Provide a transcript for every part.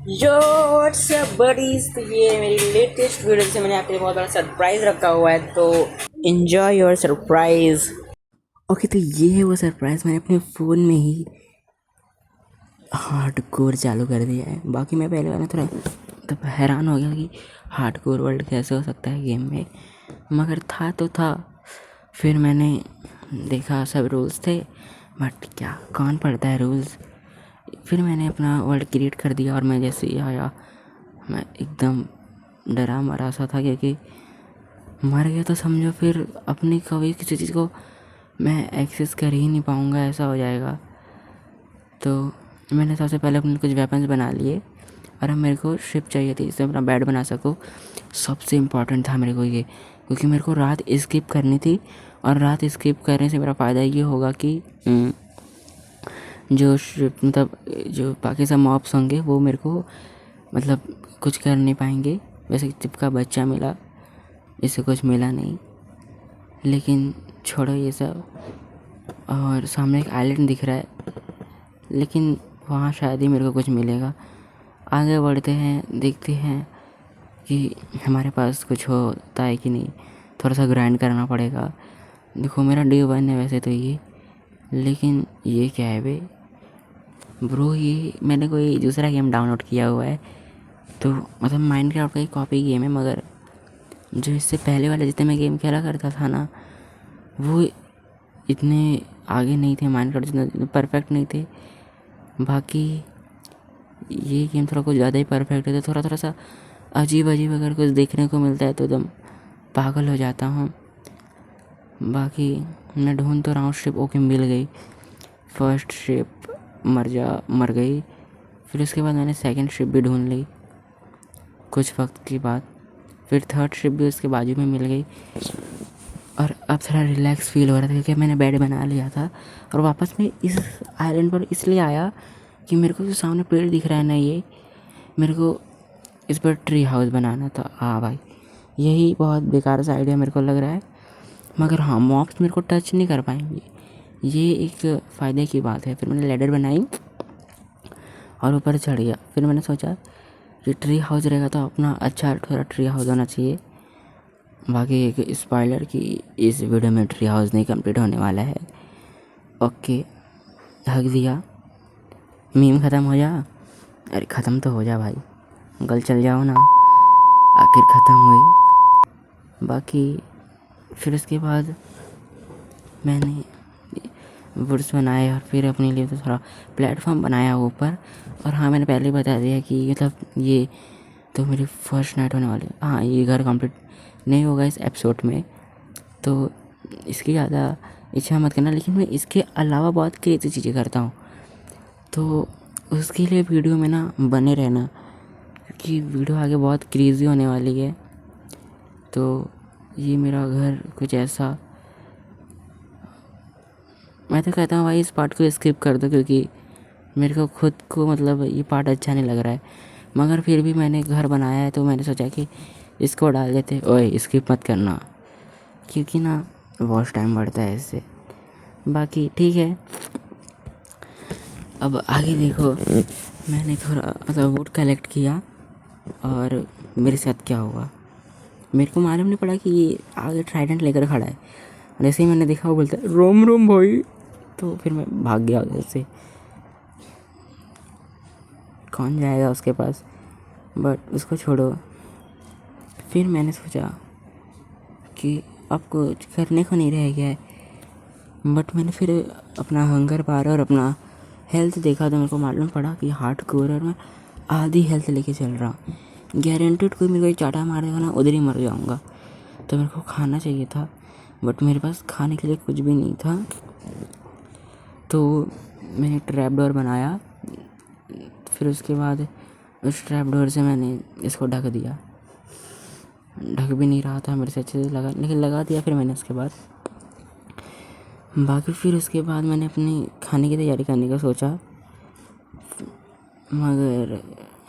यो WhatsApp buddies. तो ये मेरी लेटेस्ट वीडियो से मैंने आपके लिए बहुत बड़ा सरप्राइज रखा हुआ है, तो एंजॉय योर सरप्राइज। ओके, तो ये है वो सरप्राइज। मैंने अपने फ़ोन में ही हार्ड कोर चालू कर दिया है। बाकी मैं पहले वाला थोड़ा तब हैरान हो गया कि हार्ड कोर वर्ल्ड कैसे हो सकता है गेम में, मगर था तो था। फिर मैंने देखा सब रूल्स थे, बट क्या कौन पढ़ता है रूल्स। फिर मैंने अपना वर्ल्ड क्रिएट कर दिया और मैं जैसे ही आया मैं एकदम डरा मरा सा था, क्योंकि मर गया तो समझो फिर अपनी कभी किसी चीज़ को मैं एक्सेस कर ही नहीं पाऊँगा, ऐसा हो जाएगा। तो मैंने सबसे पहले अपने कुछ वेपन्स बना लिए और अब मेरे को शिप चाहिए थी जिससे अपना बेड बना सकूँ। सबसे इम्पॉर्टेंट था मेरे को ये, क्योंकि मेरे को रात स्किप करनी थी और रात स्किप करने से मेरा फ़ायदा ये होगा कि जो शिप मतलब जो बाकी सब मॉब्स होंगे वो मेरे को मतलब कुछ कर नहीं पाएंगे। वैसे चिप का बच्चा मिला, इससे कुछ मिला नहीं, लेकिन छोड़ो ये सब। और सामने एक आइलैंड दिख रहा है, लेकिन वहाँ शायद ही मेरे को कुछ मिलेगा। आगे बढ़ते हैं, देखते हैं कि हमारे पास कुछ होता है कि नहीं। थोड़ा सा ग्राइंड करना पड़ेगा। देखो मेरा डे 1 है वैसे तो ये, लेकिन ये क्या है बे ब्रो, ये मैंने कोई दूसरा गेम डाउनलोड किया हुआ है। तो मतलब माइनक्राफ्ट का एक कॉपी गेम है, मगर जो इससे पहले वाले जितने मैं गेम खेला करता था ना, वो इतने आगे नहीं थे, माइनक्राफ्ट जितने परफेक्ट नहीं थे। बाकी ये गेम थोड़ा कुछ ज़्यादा ही परफेक्ट है, तो थोड़ा थोड़ा सा अजीब अजीब अगर कुछ देखने को मिलता है तो एकदम पागल हो जाता हूँ। बाकी मैं ढूंढ तो रहा हूँ शिप। ओके, मिल गई फर्स्ट शिप। मर गई। फिर उसके बाद मैंने सेकंड शिप भी ढूंढ ली कुछ वक्त के बाद। फिर थर्ड शिप भी उसके बाजू में मिल गई और अब थोड़ा रिलैक्स फील हो रहा था, क्योंकि मैंने बेड बना लिया था। और वापस मैं इस आइलैंड पर इसलिए आया कि मेरे को जो सामने पेड़ दिख रहा है ना, ये मेरे को इस पर ट्री हाउस बनाना था। हाँ भाई, यही बहुत बेकार सा आइडिया मेरे को लग रहा है, मगर हाँ मॉब्स मेरे को टच नहीं कर पाएंगे, ये एक फ़ायदे की बात है। फिर मैंने लैडर बनाई और ऊपर चढ़ गया। फिर मैंने सोचा कि ट्री हाउस रहेगा तो अपना अच्छा थोड़ा ट्री हाउस होना चाहिए। बाकी एक स्पॉइलर कि इस वीडियो में ट्री हाउस नहीं कंप्लीट होने वाला है। ओके, ढक दिया। मीम ख़त्म हो जा। अरे ख़त्म तो हो जा भाई, गल चल जाओ ना। आखिर ख़त्म हुई। बाकी फिर उसके बाद मैंने वुड्स बनाए और फिर अपने लिए तो थोड़ा प्लेटफॉर्म बनाया ऊपर। और हाँ, मैंने पहले ही बता दिया कि मतलब ये तो मेरी फर्स्ट नाइट होने वाली है। हाँ, ये घर कंप्लीट नहीं होगा इस एपिसोड में, तो इसकी ज़्यादा इच्छा मत करना। लेकिन मैं इसके अलावा बहुत क्रेज़ी चीज़ें करता हूँ, तो उसके लिए वीडियो में ना बने रहना, क्योंकि वीडियो आगे बहुत क्रेज़ी होने वाली है। तो ये मेरा घर कुछ ऐसा, मैं तो कहता हूँ भाई इस पार्ट को स्किप कर दो, क्योंकि मेरे को खुद को मतलब ये पार्ट अच्छा नहीं लग रहा है। मगर फिर भी मैंने घर बनाया है, तो मैंने सोचा कि इसको डाल देते। ओए स्किप मत करना, क्योंकि ना वॉच टाइम बढ़ता है इससे। बाकी ठीक है, अब आगे देखो। मैंने थोड़ा मतलब वुड कलेक्ट किया और मेरे साथ क्या हुआ मेरे को मालूम नहीं पड़ा कि ये आगे ट्राइडेंट लेकर खड़ा है। जैसे ही मैंने देखा वो बोलता है रोम रोम भाई, तो फिर मैं भाग गया उधर से। कौन जाएगा उसके पास, बट उसको छोड़ो। फिर मैंने सोचा कि अब कुछ करने को नहीं रह गया है, बट मैंने फिर अपना हंगर पार और अपना हेल्थ देखा, तो मेरे को मालूम पड़ा कि हार्ड कोर और मैं आधी हेल्थ लेके चल रहा हूँ। गारंटेड कोई मेरे को चाटा मार देगा ना, उधर ही मर जाऊँगा। तो मेरे को खाना चाहिए था, बट मेरे पास खाने के लिए कुछ भी नहीं था। तो मैंने ट्रैप डोर बनाया। फिर उसके बाद उस ट्रैप डोर से मैंने इसको ढक दिया। ढक भी नहीं रहा था मेरे से अच्छे से लगा, लेकिन लगा दिया फिर मैंने उसके बाद। बाकी फिर उसके बाद मैंने अपनी खाने की तैयारी करने का सोचा, मगर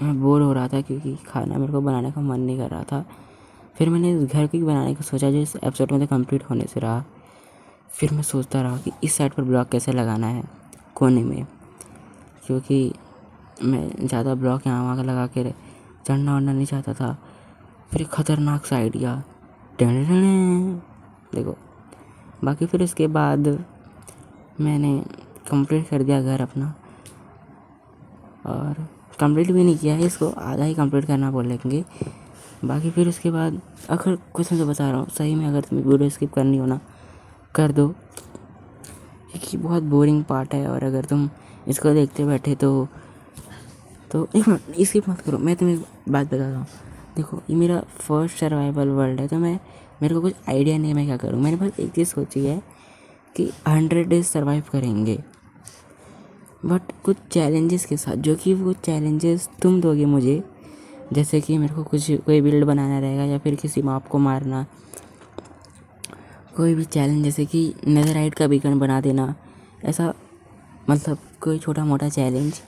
मैं बोर हो रहा था क्योंकि खाना मेरे को बनाने का मन नहीं कर रहा था। फिर मैंने इस घर को बनाने का सोचा जो इस एपिसोड में तो कंप्लीट होने से रहा। फिर मैं सोचता रहा कि इस साइड पर ब्लॉक कैसे लगाना है कोने में, क्योंकि मैं ज़्यादा ब्लॉक यहाँ वहाँ लगा के चढ़ना वढ़ना नहीं चाहता था। फिर एक खतरनाक सा आइडिया, देखो। बाकी फिर इसके बाद मैंने कंप्लीट कर दिया घर अपना, और कंप्लीट भी नहीं किया है, इसको आधा ही कंप्लीट करना बोलेंगे। बाकी फिर उसके बाद अगर कुछ मैं तो बता रहा हूँ सही में, अगर तुम्हें वीडियो स्किप करनी हो ना कर दो, क्योंकि बहुत बोरिंग पार्ट है। और अगर तुम इसको देखते बैठे तो एक मिनट स्किप मत करो, मैं तुम्हें एक बात बता रहा हूँ। देखो ये मेरा फर्स्ट सर्वाइवल वर्ल्ड है, तो मेरे को कुछ आइडिया नहीं है मैं क्या करूँ। मैंने बस एक चीज़ सोची है कि 100 डेज सर्वाइव करेंगे, बट कुछ चैलेंजेस के साथ, जो कि वो चैलेंजेस तुम दोगे मुझे। जैसे कि मेरे को कोई बिल्ड बनाना रहेगा, या फिर किसी मॉब को मारना, कोई भी चैलेंज, जैसे कि नेदरराइट का बीकन बना देना, ऐसा मतलब कोई छोटा मोटा चैलेंज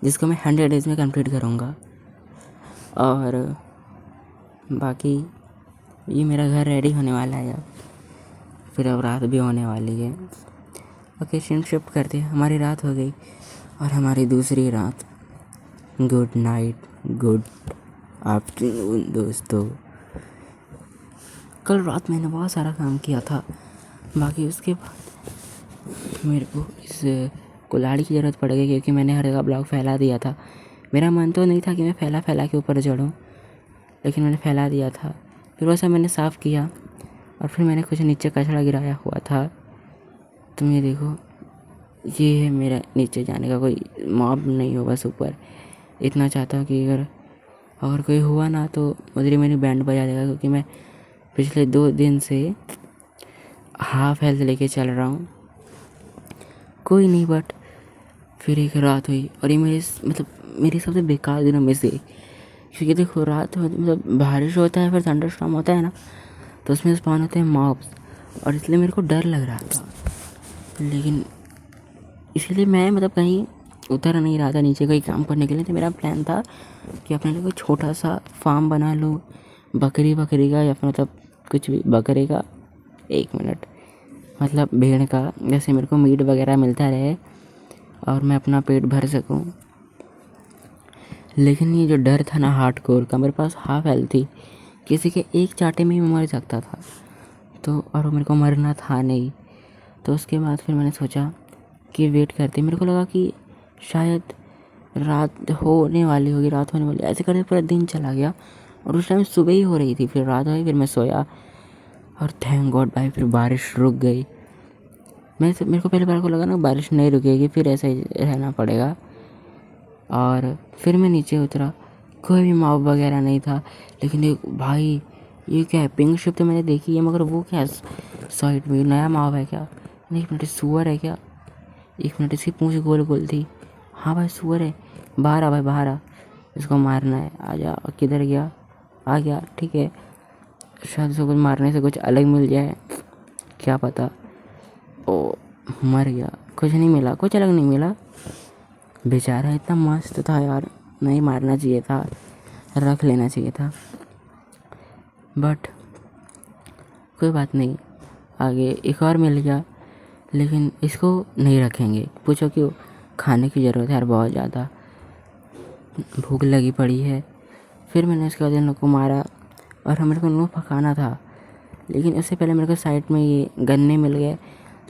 जिसको मैं 100 डेज़ में कंप्लीट करूँगा। और बाकी ये मेरा घर रेडी होने वाला है अब, फिर अब रात भी होने वाली है। ओके, शिफ्ट करते हैं, हमारी रात हो गई और हमारी दूसरी रात। गुड नाइट, गुड आफ्टरनून दोस्तों। कल रात मैंने बहुत सारा काम किया था। बाकी उसके बाद मेरे को इस कुल्हाड़ी की ज़रूरत पड़ गई, क्योंकि मैंने हर जगह ब्लॉक फैला दिया था। मेरा मन तो नहीं था कि मैं फैला के ऊपर चढ़ूँ, लेकिन मैंने फैला दिया था। फिर वैसा मैंने साफ़ किया, और फिर मैंने कुछ नीचे कचरा गिराया हुआ था। तुम ये देखो, ये है मेरा नीचे जाने का, कोई मॉब नहीं हो, बस ऊपर। इतना चाहता हूँ कि अगर कोई हुआ ना तो उधर ही मेरी बैंड बजा देगा, क्योंकि मैं पिछले 2 दिन से हाफ हेल्थ लेके चल रहा हूँ। कोई नहीं, बट फिर एक रात हुई, और ये मेरी सबसे बेकार दिनों में से, क्योंकि देखो रात मतलब बारिश होता है, फिर थंडरस्टॉर्म होता है ना, तो उसमें स्पॉन होते हैं मॉब्स, और इसलिए मेरे को डर लग रहा था। लेकिन इसलिए मैं कहीं उतर नहीं रहा था नीचे कोई काम करने के लिए। तो मेरा प्लान था कि अपने लिए कोई छोटा सा फार्म बना लूँ, बकरी का, या फिर कुछ भी बकरे का, 1 मिनट, भेड़ का, जैसे मेरे को मीट वगैरह मिलता रहे और मैं अपना पेट भर सकूं। लेकिन ये जो डर था ना हार्डकोर का, मेरे पास हाफ हेल्थ थी, किसी के एक चाटे में ही मैं मर सकता था, तो और मेरे को मरना था नहीं। तो उसके बाद फिर मैंने सोचा कि वेट करते, मेरे को लगा कि शायद रात होने वाली होगी, ऐसे करते पूरा दिन चला गया, और उस टाइम सुबह ही हो रही थी। फिर रात हुई, फिर मैं सोया, और थैंक गॉड भाई फिर बारिश रुक गई। मेरे को पहले बार को लगा ना बारिश नहीं रुकेगी, फिर ऐसा ही रहना पड़ेगा। और फिर मैं नीचे उतरा, कोई भी मॉब वगैरह नहीं था। लेकिन एक भाई, ये क्या है, पिंक शिप तो मैंने देखी है, मगर वो क्या साइड में नया मॉब है क्या? नहीं, 1 मिनट, सुअर है क्या? 1 मिनट, इसकी पूंछ गोल गोल थी। हाँ भाई सुअर है, बाहर आ भाई, बाहर आ, इसको मारना है। आजा, किधर गया? आ गया, ठीक है। शायद इसको कुछ मारने से कुछ अलग मिल जाए, क्या पता। ओ, मर गया, कुछ नहीं मिला, कुछ अलग नहीं मिला। बेचारा इतना मस्त था यार, नहीं मारना चाहिए था, रख लेना चाहिए था। बट कोई बात नहीं, आगे एक और मिल गया, लेकिन इसको नहीं रखेंगे। पूछो क्यों? खाने की ज़रूरत है यार, बहुत ज़्यादा भूख लगी पड़ी है। फिर मैंने उसके बाद इन लोग को मारा, और मेरे को इन लोग पकाना था। लेकिन उससे पहले मेरे को साइड में ये गन्ने मिल गए,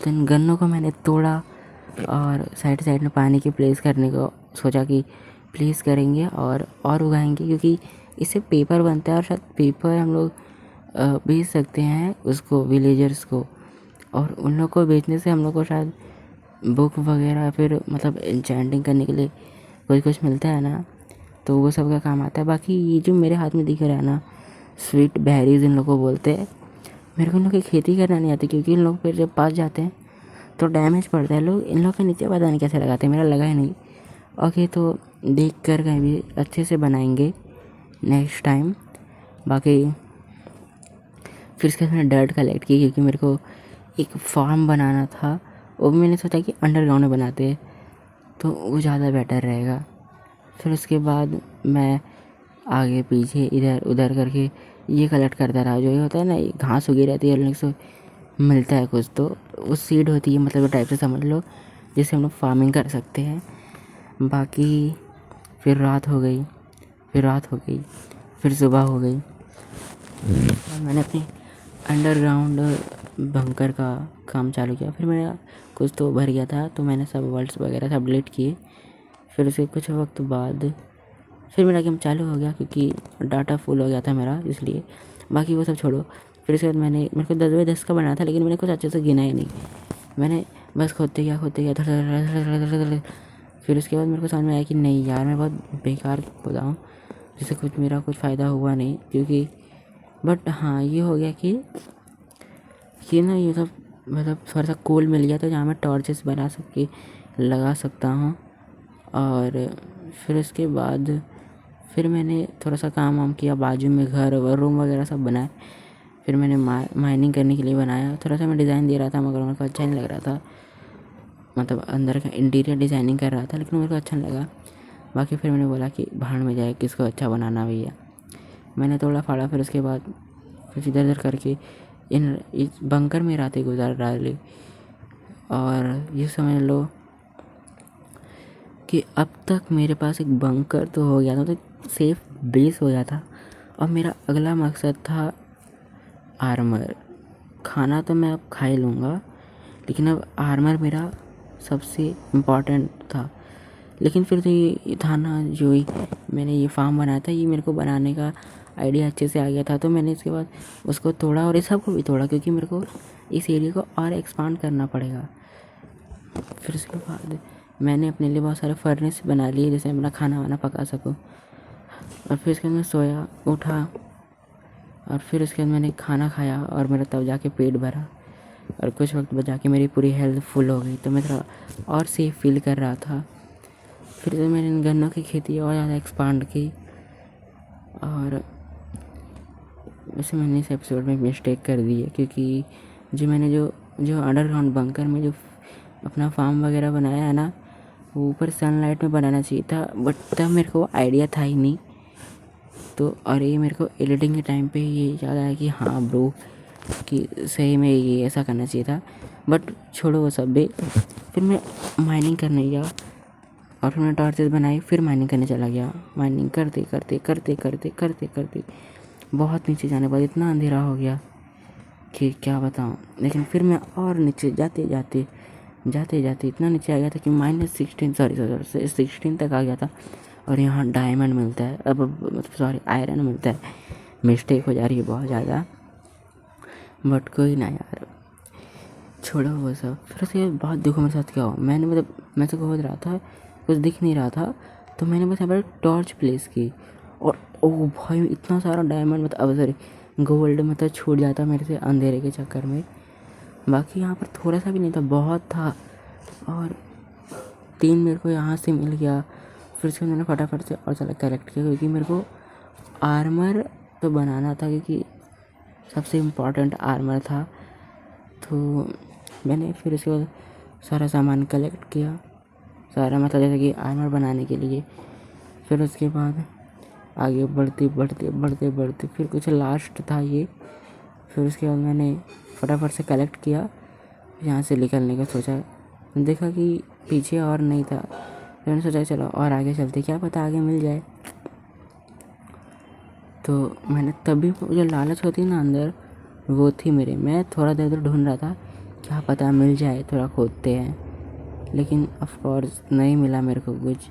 तो इन गन्नों को मैंने तोड़ा, और साइड में पानी की प्लेस करने को सोचा कि प्लेस करेंगे और उगाएंगे, क्योंकि इससे पेपर बनता है, और शायद पेपर हम लोग बेच सकते हैं उसको, विलेजर्स को। और उन लोग को बेचने से हम लोग को शायद बुक वगैरह, फिर एन्चेंटिंग करने के लिए कुछ मिलता है ना, तो वो सब का काम आता है। बाकी ये जो मेरे हाथ में दिख रहा है ना, स्वीट बेरीज इन लोगों को बोलते हैं। मेरे को इन लोग की खेती करना नहीं आती, क्योंकि इन लोग फिर जब पास जाते हैं तो डैमेज पड़ता है। लोग इन लोग के नीचे पता नहीं कैसे लगाते हैं, मेरा लगा ही नहीं। ओके, तो देख कर कहीं भी अच्छे से बनाएंगे नेक्स्ट टाइम। बाकी फिर इसके बाद मैंने डर्ट कलेक्ट की, क्योंकि मेरे को एक फार्म बनाना था। वो भी मैंने सोचा कि अंडरग्राउंड में बनाते हैं तो वो ज़्यादा बेटर रहेगा। फिर उसके बाद मैं आगे पीछे इधर उधर करके ये कलेक्ट करता रहा। जो ये होता है ना, ये घास उगी रहती है, से मिलता है कुछ, तो वो सीड होती है, टाइप से समझ लो, जिससे हम लोग फार्मिंग कर सकते हैं। बाकी फिर रात हो गई, फिर सुबह हो गई। और मैंने अपने अंडरग्राउंड बंकर का काम चालू किया। फिर मेरा कुछ तो भर गया था, तो मैंने सब वर्ड्स वगैरह सब डिलीट किए। फिर उसके कुछ वक्त बाद फिर मेरा गेम चालू हो गया, क्योंकि डाटा फुल हो गया था मेरा, इसलिए। बाकी वो सब छोड़ो। फिर उसके बाद मेरे को 10/10 का बनाया था, लेकिन मैंने कुछ अच्छे से गिना ही नहीं। मैंने बस खोदते गया धड़। फिर उसके बाद मेरे को समझ में आया कि नहीं यार, मैं बहुत बेकार खोदा हूँ, जिससे कुछ मेरा कुछ फ़ायदा हुआ नहीं। क्योंकि बट हाँ, ये हो गया कि ना ये सब मतलब थोड़ा सा कूल मिल गया था, जहाँ मैं टॉर्चेस लगा सकता हूँ। और फिर उसके बाद फिर मैंने थोड़ा सा काम वाम किया, बाजू में घर और रूम वगैरह सब बनाए। फिर मैंने माइनिंग करने के लिए बनाया। थोड़ा सा मैं डिज़ाइन दे रहा था, मगर मेरे को अच्छा नहीं लग रहा था। मतलब अंदर का इंटीरियर डिज़ाइनिंग कर रहा था, लेकिन मेरे को अच्छा नहीं लगा। बाकी फिर मैंने बोला कि भाड़ में जाए, किसको अच्छा बनाना भैया। मैंने तोड़ा फाड़ा। फिर उसके बाद कुछ इधर उधर करके इस बंकर में रातें गुजार डाली। और ये समझ लो कि अब तक मेरे पास एक बंकर तो हो गया था, तो सेफ बेस हो गया था। और मेरा अगला मकसद था आर्मर। खाना तो मैं अब खा ही लूँगा, लेकिन अब आर्मर मेरा सबसे इम्पॉर्टेंट था। लेकिन फिर तो ये था ना, जो मैंने ये फार्म बनाया था, ये मेरे को बनाने का आइडिया अच्छे से आ गया था। तो मैंने इसके बाद उसको तोड़ा, और इस सब को भी तोड़ा, क्योंकि मेरे को इस एरिया को और एक्सपांड करना पड़ेगा। फिर उसके बाद मैंने अपने लिए बहुत सारे फर्नेस बना लिए, जैसे अपना खाना वाना पका सकूँ। और फिर उसके बाद मैं सोया, उठा, और फिर उसके बाद मैंने खाना खाया, और मेरा तब जाके पेट भरा। और कुछ वक्त बाद जाके मेरी पूरी हेल्थ फुल हो गई, तो मैं थोड़ा और सेफ फील कर रहा था। फिर से मैंने इन गन्नों की खेती और ज़्यादा एक्सपांड की। और वैसे मैंने इस एपिसोड में मिस्टेक कर दी है, क्योंकि मैंने जो अंडरग्राउंड बंकर में जो अपना फार्म वगैरह बनाया है ना, वो ऊपर सनलाइट में बनाना चाहिए था। बट तब मेरे को आइडिया था ही नहीं। तो और ये मेरे को एडिटिंग के टाइम पे ये याद आया कि हाँ ब्रो, कि सही में ये ऐसा करना चाहिए था। बट छोड़ो वो सब भी। फिर मैं माइनिंग करने गया, और फिर मैंने टॉर्चेस बनाई। फिर माइनिंग करने चला गया। माइनिंग करते करते करते करते करते करते बहुत नीचे जाने बाद इतना अंधेरा हो गया कि क्या बताऊँ। लेकिन फिर मैं और नीचे जाते जाते इतना नीचे आ गया था कि -16 तक आ गया था। और यहाँ डायमंड मिलता है, अब मतलब सॉरी आयरन मिलता है। मिस्टेक हो जा रही है बहुत ज़्यादा, बट कोई ना यार, छोड़ो वो सब। फिर उसके बहुत दुख मेरे साथ क्या हुआ, मैं तो खोद रहा था, कुछ दिख नहीं रहा था, तो मैंने बस यहाँ पर टॉर्च प्लेस की, और ओ भाई इतना सारा डायमंड, मतलब अब सॉरी गोल्ड मतलब छूट जाता मेरे से अंधेरे के चक्कर में। बाकी यहाँ पर थोड़ा सा भी नहीं था, बहुत था। और 3 मेरे को यहाँ से मिल गया। फिर उसके मैंने फटाफट से और सारा कलेक्ट किया, क्योंकि मेरे को आर्मर तो बनाना था, क्योंकि सबसे इम्पोर्टेंट आर्मर था। तो मैंने फिर उसके बाद सारा सामान कलेक्ट किया, सारा मतलब जैसे कि आर्मर बनाने के लिए। फिर उसके बाद आगे बढ़ते फिर कुछ लास्ट था ये। फिर उसके बाद मैंने फटाफट से कलेक्ट किया, यहाँ से निकलने का सोचा। देखा कि पीछे और नहीं था, तो मैंने सोचा चलो और आगे चलते, क्या पता आगे मिल जाए। तो मैंने तभी जो लालच होती है ना अंदर, वो थी मेरे। मैं थोड़ा देर इधर ढूंढ रहा था, क्या पता मिल जाए, थोड़ा खोदते हैं। लेकिन ऑफ कोर्स नहीं मिला मेरे को कुछ।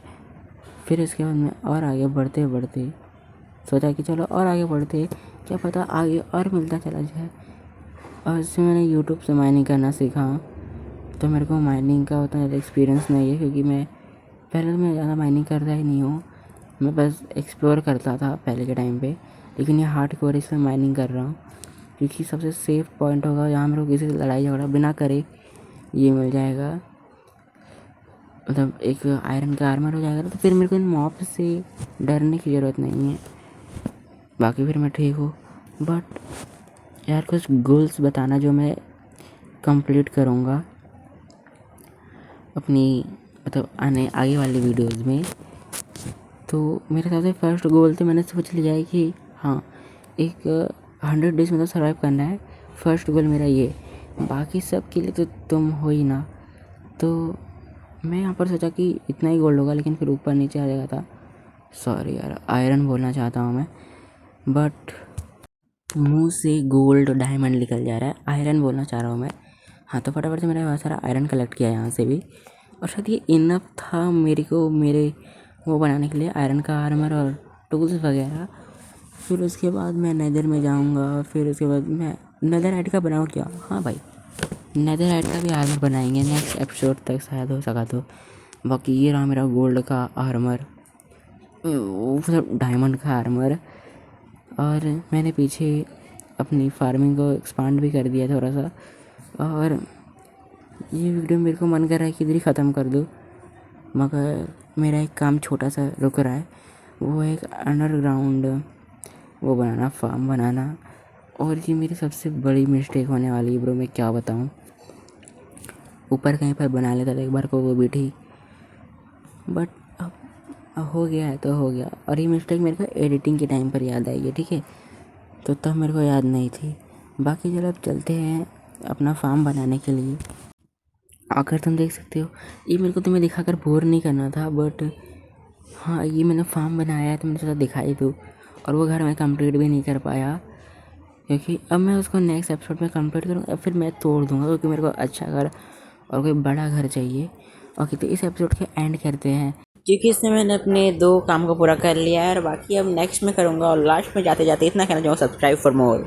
फिर इसके बाद मैं और आगे बढ़ते सोचा कि चलो और आगे बढ़ते, क्या पता आगे और मिलता चला जाए। और इससे मैंने यूट्यूब से माइनिंग करना सीखा। तो मेरे को माइनिंग का उतना ज़्यादा एक्सपीरियंस नहीं है, क्योंकि पहले तो मैं ज़्यादा माइनिंग करता ही नहीं हूँ। मैं बस एक्सप्लोर करता था पहले के टाइम पे। लेकिन ये हार्डकोर इसमें माइनिंग कर रहा हूँ, क्योंकि सबसे सेफ पॉइंट होगा जहाँ मेरे को किसी से लड़ाई झगड़ा बिना करे ये मिल जाएगा। मतलब एक आयरन का आर्मर हो जाएगा, तो फिर मेरे को इन मॉब से डरने की ज़रूरत नहीं है। बाकी फिर मैं ठीक हूँ। बट यार कुछ गोल्स बताना जो मैं कंप्लीट करूँगा अपनी मतलब आगे वाले वीडियोज़ में। तो मेरे सबसे फर्स्ट गोल तो मैंने सोच लिया है कि हाँ, एक 100 डेज़ में तो सर्वाइव करना है। फर्स्ट गोल मेरा ये। बाकी सब के लिए तो तुम हो ही ना। तो मैं यहाँ पर सोचा कि इतना ही गोल्ड होगा, लेकिन फिर ऊपर नीचे आ जाएगा था। सॉरी यार, आयरन बोलना चाहता हूँ मैं, बट मुंह से गोल्ड डायमंड निकल जा रहा है। आयरन बोलना चाह रहा हूँ मैं। हाँ, तो फटाफट से मैंने बहुत सारा आयरन कलेक्ट किया यहाँ से भी, और शायद ये इनफ था मेरे वो बनाने के लिए, आयरन का आर्मर और टूल्स वगैरह। फिर उसके बाद मैं नेदर में जाऊँगा, फिर उसके बाद मैं नेदरराइट का बनाऊँ क्या? हाँ भाई, नेदरराइट का भी आर्मर बनाएंगे नेक्स्ट एपिसोड तक शायद हो सका तो। बाकी ये रहा मेरा गोल्ड का आर्मर, वो मतलब डायमंड का आर्मर। और मैंने पीछे अपनी फार्मिंग को एक्सपांड भी कर दिया थोड़ा सा। और ये वीडियो मेरे को मन कर रहा है कि इधर ही ख़त्म कर दूँ, मगर मेरा एक काम छोटा सा रुक रहा है, वो एक अंडरग्राउंड वो बनाना, फार्म बनाना। और ये मेरी सबसे बड़ी मिस्टेक होने वाली है ब्रो, मैं क्या बताऊँ। ऊपर कहीं पर बना लेता था एक बार को, वो भी ठीक, बट अब हो गया है तो हो गया। और ये मिस्टेक मेरे को एडिटिंग के टाइम पर याद आई है, ठीक है, तो तब मेरे को याद नहीं थी। बाकी चलो अब चलते हैं अपना फार्म बनाने के लिए। आकर तुम देख सकते हो, ये मेरे को तुम्हें दिखाकर बोर नहीं करना था, बट हाँ, ये मैंने फार्म बनाया है तो मैंने सोचा दिखाई दूँ। और वो घर मैं कंप्लीट भी नहीं कर पाया, क्योंकि अब मैं उसको नेक्स्ट एपिसोड में कंप्लीट करूँगा, फिर मैं तोड़ दूँगा, क्योंकि मेरे को अच्छा घर और कोई बड़ा घर चाहिए। ओके, तो इस एपिसोड के एंड करते हैं, क्योंकि इसमें मैंने अपने 2 काम को पूरा कर लिया है, और बाकी अब नेक्स्ट में करूँगा। और लास्ट में जाते जाते इतना कहना चाहूँगा, सब्सक्राइब फॉर मोर।